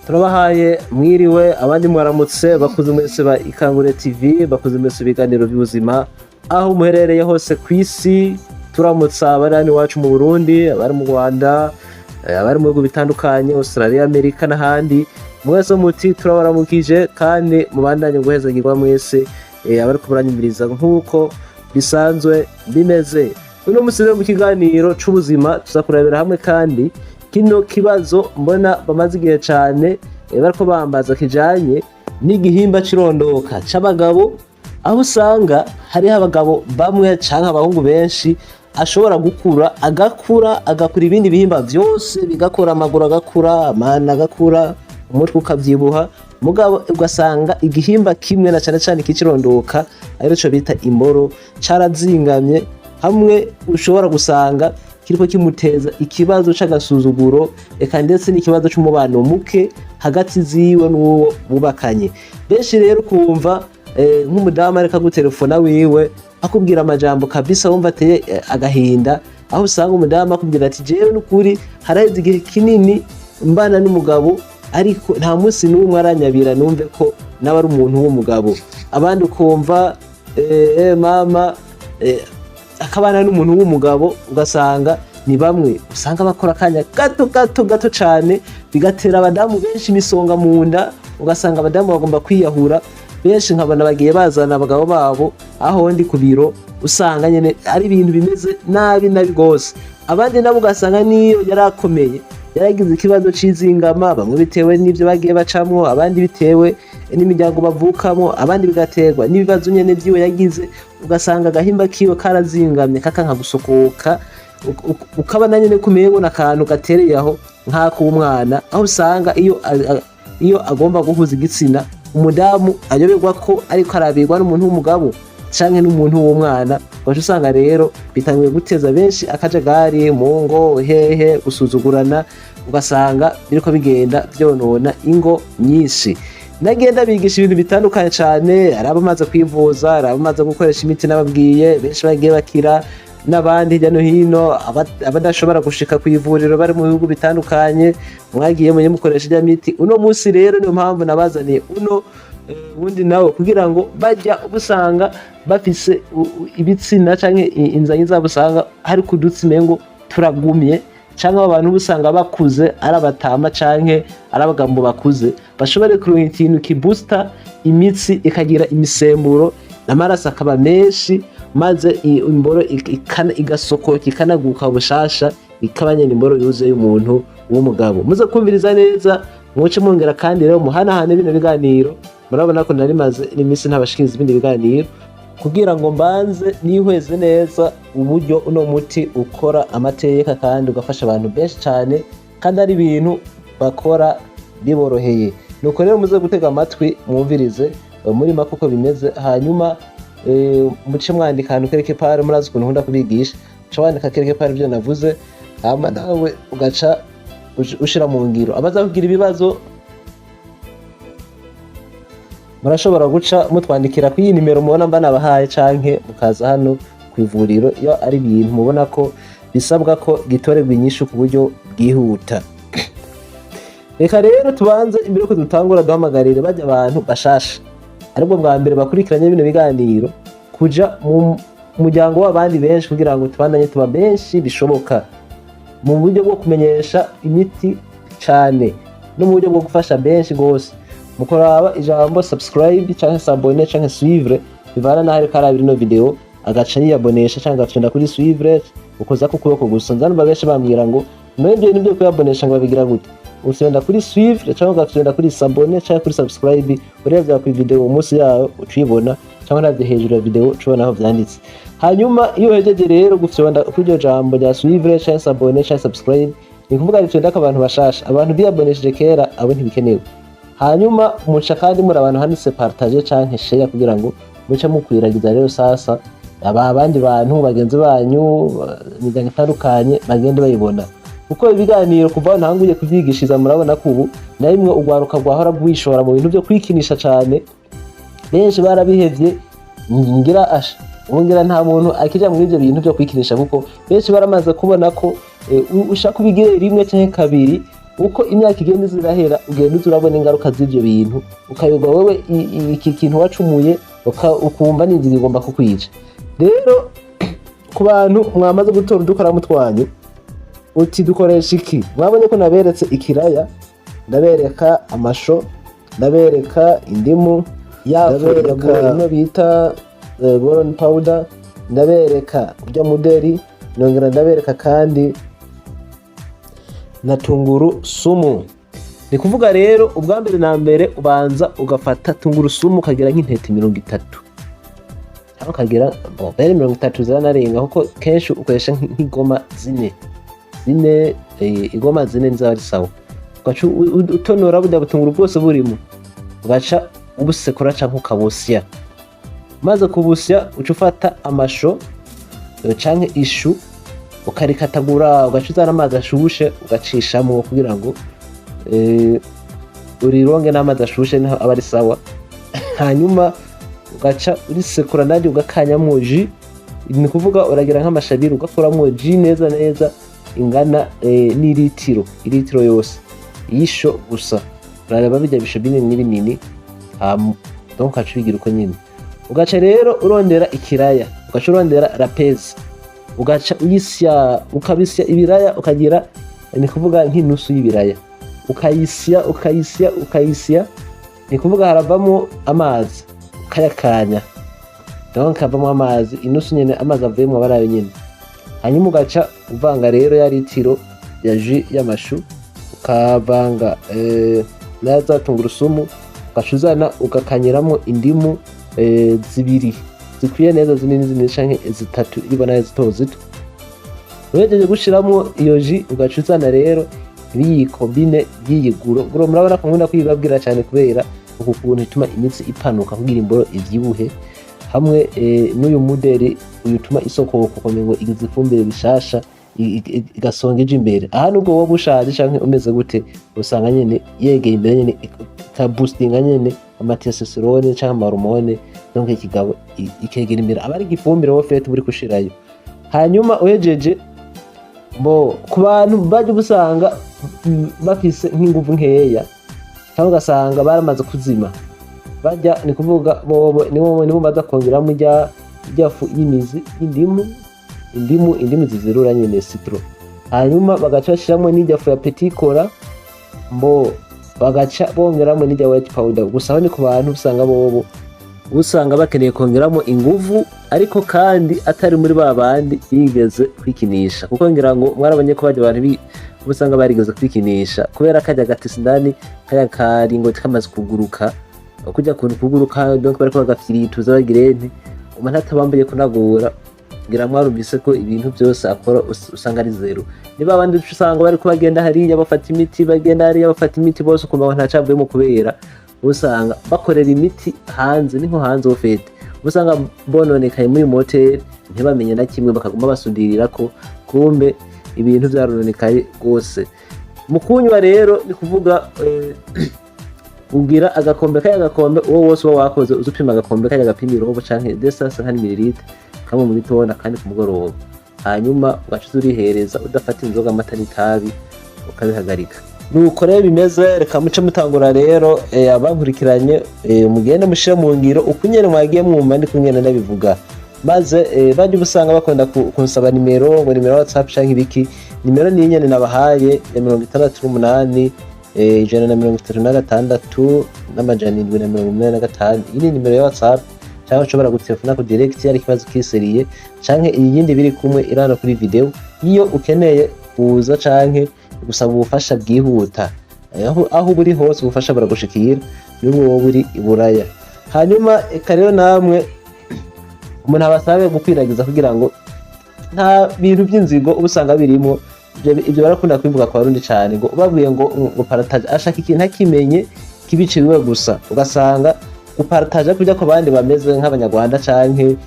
Turabahaye mwiriwe abandi mwaramutse bakuze mwese ba Ikangure TV, bakuze mwese ibiganiro by'ubuzima aho muherereye hose kw'isi. Turamutsa abari iwacu mu Burundi, abari mu Rwanda, abari mu bihugu bitandukanye, Australia, Amerika n'ahandi. Mwese muti turabaramukije kandi mubandanye guhezagirwa mwese abari kubaranyumviriza nk'uko bisanzwe bimeze. Uno musi mu kiganiro c'ubuzima tuzakurabira hamwe kandi kino kibazo mbona bamaze igihe cyane bariko bambaza kijanye n'igihimba cirondoka c'abagabo, aho usanga hariho abagabo bamwe canke abahungu benshi ashobora gukura agakura ibindi bihimba vyose bigakora, amaguru agakura, amana agakura, umutwe ukavyibuha, mugabo ugasanga igihimba kimwe na cane kicirondoka arico bita imboro carazingamye, hamwe ushobora gusanga kiriko kimuteza ikibazo c'agasuzuguro eka ndetse n'ikibazo c'umubano muke hagati ziwe n'uwo bubakanye. Benshi rero kumva nk'umudamu areka gutelefona wiwe akubwira amajambo kabisa wumva ateye agahinda, aho usanga umudamu akubwira ati jewe n'ukuri haraheze igihe kinini mbana n'umugabo ariko nta munsi n'umwe aranyabira numve ko nawe ari umuntu w'umugabo. Abandi ukumva mama akabana n'umuntu w'umugabo, ugasanga ni bamwe usanga bakora akanya gato cane bigatera abadamu benshi imisonga mu nda, ugasanga abadamu bagomba kwiyahura. Benshi nkabona bagiye bazana abagabo babo aho ndi ku biro, usanga nyene ari ibintu bimeze nabi gose. Abandi nabo ugasanga niyo yarakomeye yaragize ikibazo c'izingama, bamwe bitewe n'ivyo bagiye bacamwo, abandi bitewe n'imiryango bavukamo, abandi bigaterwa n'ibibazo nyene vyiwe yagize, ugasanga agahimba kiwe karazingamye kakanka gusokoka, ukabana nyene kumengo n'akantu gatereye aho nk'ak'umwana, aho usanga iyo agomba guhuza igitsina umudamu ayoberwa ko ariko arabirwa n'umuntu w'umugabo canke n'umuntu w'umwana. Waje usanga rero bitangiye guteza benshi akajagari mu ngo, hehe gusuzugurana, ugasanga biriko bigenda vyonona ingo nyinshi. Nagenda bigisha ibintu bitandukanye cane, arabamaze kwivuza, arabamaze gukoresha imiti nababwiye, benshi bagiye bakira, n'abandi hirya no hino abadashobora gushika kw'ivuriro bari mu bihugu bitandukanye mwagiye mukoresha ijya miti. Uno musi rero niyo mpamvu nabazaniye uno ubundi nawe kugira ngo bajya ubusanga bafise ibitsina canke inzanyi zabo usanga hari kudutsi mengo turagumye, canke abantu busanga bakuze ari abatama canke ari abagambo bakuze, bashobore kuronka ikintu kibooster imitsi ikagira imisemburo n'amaraso akaba menshi, maze imboro igasokoka ikanaguka bushasha, ikabanye n'imboro yuzuye y'umuntu w'umugabo. Muze kumviriza neza, muce mwongera kandi rero muhanahane bino biganiro. Murabona ko nari maze n'imisi ntabashikiriza ibindi biganiro kugira ngo mbanze nihweze neza uburyo uno muti ukora amateka kandi ugafasha abantu benshi cyane, kandi ari ibintu bakora biboroheye. Nuko rero muze gutega amatwi mwumvirize muri make uko bimeze, hanyuma muce mwandika ahantu quelque part, murazi ukuntu nkunda kubigisha, uca wandika quelque part ibyo navuze, hama nawe ugaca ushira mu ngiro. Abaza kugira ibibazo murashobora guca mutwandikira ku iyi nimero mubona mba nabahaye, canke mukaza hano kw'ivuriro iyo ari ibintu mubona ko bisabwa ko gitorerwa inyishu ku buryo bwihuta. Reka rero tubanze imbere ko dutangura duhamagarire bajya abantu bashasha aribwo bwa mbere bakurikiranye bino biganiro kuja mu muryango w'abandi benshi, kugira ngo tubandanye tuba benshi bishoboka mu buryo bwo kumenyesha imiti cane no mu buryo bwo gufasha benshi gose. Mukoraba ijambo subscribe canke s'abonner canke suivre bivana na hari karabiri no video, agaca yiyabonesha canke agafyonda kuri suivre, ukoza ku kuboko gusa. Nzanumva benshi bambwira ngo mwebwe nibyo kuyabonesha ngo babigira gute, ufyonda kuri suivre canke ugafyonda kuri s'abonner canke kuri subscribe, urebye ku video umunsi yayo ucibona, canke navye hejuru ya video ucibona aho vyanditse. Hanyuma iyo hejeje rero gufyonda kuri iryo jambo rya suivre canke s'abonner canke subscribe, ni kuvuga bifyonda ko abantu bashasha, abantu biyabonesheje kera abo ntibikenewe. Hanyuma muca kandi muri abantu handitse partage canke share, kugira ngo muce mukwiragiza rero sasa abandi bantu bagenzi banyu imiryango itandukanye bagende bayibona, kuko ibiganiro kuva ntanguye kuvyigishiza murabona ko ubu na rimwe ugwaruka rwahora rwishora mu bintu byo kwikinisha cane, benshi barabihevye. Ngira nta muntu akija mu ivyo bintu byo kwikinisha, kuko benshi baramaze kubona ko ushaka kubigire rimwe canke kabiri uko imyaka igenda zirahera ugenda urabona ingaruka z'ibyo bintu ukayoba wewe iki kintu wacumuye ukumva n'inzira igomba kukwica. Rero ku bantu mwamaze gutora udukaramu twanyu uti dukoresha iki, mwabonye ko naberetse ikiraya, ndabereka amasho, ndabereka indimu, ndabereka ino bita boron powder, ndabereka urya muderi, nongera ndabereka kandi na tunguru sumu. Ni kuvuga rero ubwa mbere na mbere ubanza ugafata tunguru sumu ukagira nk'intete 30 cyangwa ukagira 30 zanarenga kuko kenshi ukoresha nk'igoma zine igoma zine nzaba ari sawa. Ugaca utonora burya butunguru bwose burimo ugaca ubusekura cyangwa ukabusya, maze kubusya uca ufata amasho canke ishu ukarikatagura ugaca uzana amazi ashushe ugacishamo kugira ngo urironge n'amazi ashushe niho aba ari sawa. Hanyuma ugaca urisekura nandi ugakanyamwo ji, ni kuvuga uragira nk'amashabiri ugakuramo ji neza neza ingana n'ilitiro yose yisho gusa. Urareba bijya bisho binini binini donc ugaca ubigira uko nyine. Ugaca rero urondera ikiraya, ugaca urondera rapezi, ugaca uyisya ukabisya ibiraya ukagira ni kuvuga nk'inusu y'ibiraya ukayisya ni kuvuga haravamo amazi ukayakanya, donc havamo amazi inusu nyene, amazi avuyemo barayo nyene. Hanyuma ugaca uvanga rero ya litiro ya jus y'amashu ukavanga na za tungurusumu ugaca uzana ugakanyiramo indimu zibiri zikwiye neza zinini canke zitatu ibona zito zito. Uhejeje gushiramo iyo jus ugaca uzana rero ibiyiko bine by'iyiguro. Guro murabona ko nkunda kwibabwira cyane kubera uku kuntu ituma imitsi ipanuka kugira imboro ivyibuhe, hamwe n'uyu muderi uyutuma isoko kukomeye ngo igize ifumbire bishasha igasongeje imbere. Aha nubwo wowe bushaje canke umeze gute usanga nyene yegeye imbere nyene ikaboostinga nyene amatestosterone canke amahormone, donc ikigabo ikegera imbere aba ari igifumbire wowe fete buri kushirayo. Hanyuma uhejeje ku bantu baje busanga bafise nk'inguvu nkeya cyangwa ugasanga baramaze kuzima bajya, ni kuvuga nibo baza kongeramo ijya fu y'imizi indimu zizirura nyine citron. Hanyuma bagaca bashiramo n'ijya fu ya petit cola bagaca bongeramo n'ijya white powder. Gusa aho ni ku bantu usanga bakeneye kongeramo inguvu ariko kandi atari muri babandi bigeze kwikinisha, kuko ngira ngo mwarabonye ko baje abantu usanga barigeze kwikinisha kubera kajya gatisi ndani kaya karingo kamaze kuguruka kujya kuguruka, donc bariko bagafirituza bagirente umuntu atabambaye kunagura. Ngira mwarumvise ko ibintu byose akora usanga ari zero. Niba abandi usanga bari kubagenda hariya bafata imiti bose ukumva nta cabwemo kubera usanga bakorera imiti hanze, ni nko hanze ofete usanga bononekaye muri motel ntibamenye na kimwe bakaguma basundirira ko kumbe ibintu byarononekaye gose. Mu kunywa rero ni kuvuga ugira agakombe uwo wose wakoze uzupima agakombe kaya gapimirobo canke 250 ml kamwe mu gitondo kandi ku mugoroba. Hanyuma ugaca urihereza udafata inzoga, amata n'itabi ukabihagarika. Nuko rero bimeze. Reka muce mutangura rero abankurikiranye mugende mushire mu ngiro ukunyene mwagiye mwumva ndi kunyene ndabivuga, maze baje busanga bakunda kunsaba nimero WhatsApp canke ibiki. Nimero ni nyene nabahaye ya 68 136 n'amajana 785. Iyi ni nimero ya WhatsApp cyangwa ushobora gutelefona ku direct yari kibazo kiseriye canke iyindi biri kumwe irana kuri video. Iyo ukeneye kuza canke gusaba ubufasha bwihuta aho buri hose ubufasha baragushikira n'ubwo wowe uri iburaya. Hanyuma rero namwe umuntu abasabe gukwiragiza kugira ngo nta bintu by'inzigo ubusanga birimo ibyo barakunda kwivuga kwa rundi cyane ngo ubabwiye ngo partage ashaka ikintu akimenye kibiciriwe gusa, ugasanga gupartage kujya ko bandi bameze nk'abanyarwanda canke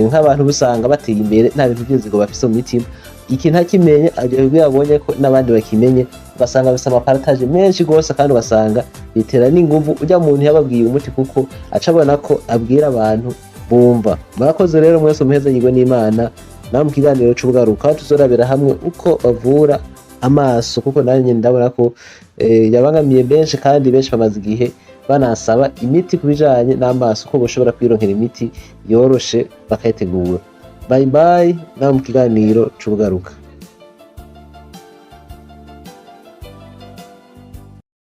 nk'abantu busanga bateye imbere nta bintu by'inzigo bafise mu mitima. Ikintu akimenye agiye yabonye ko nabandi bakimenye, ugasanga bisaba partage menshi gose kandi ugasanga bitera n'inguvu ujya muntu yababwiye umuti kuko acabona ko abwira abantu bumva. Murakoze rero mwese muheze yigwe n'Imana. Namu kiganiro cy'ubugaruka tuzorabera hamwe uko bavura amaso, kuko nanjye ndabona ko yabangamiye benshi, kandi benshi bamaze igihe banasaba imiti ku bijanye n'amaso ko boshobora kwironkera imiti yoroshe bakayitegura. Bye bye, nawe mu kiganiro c'ubugaruka.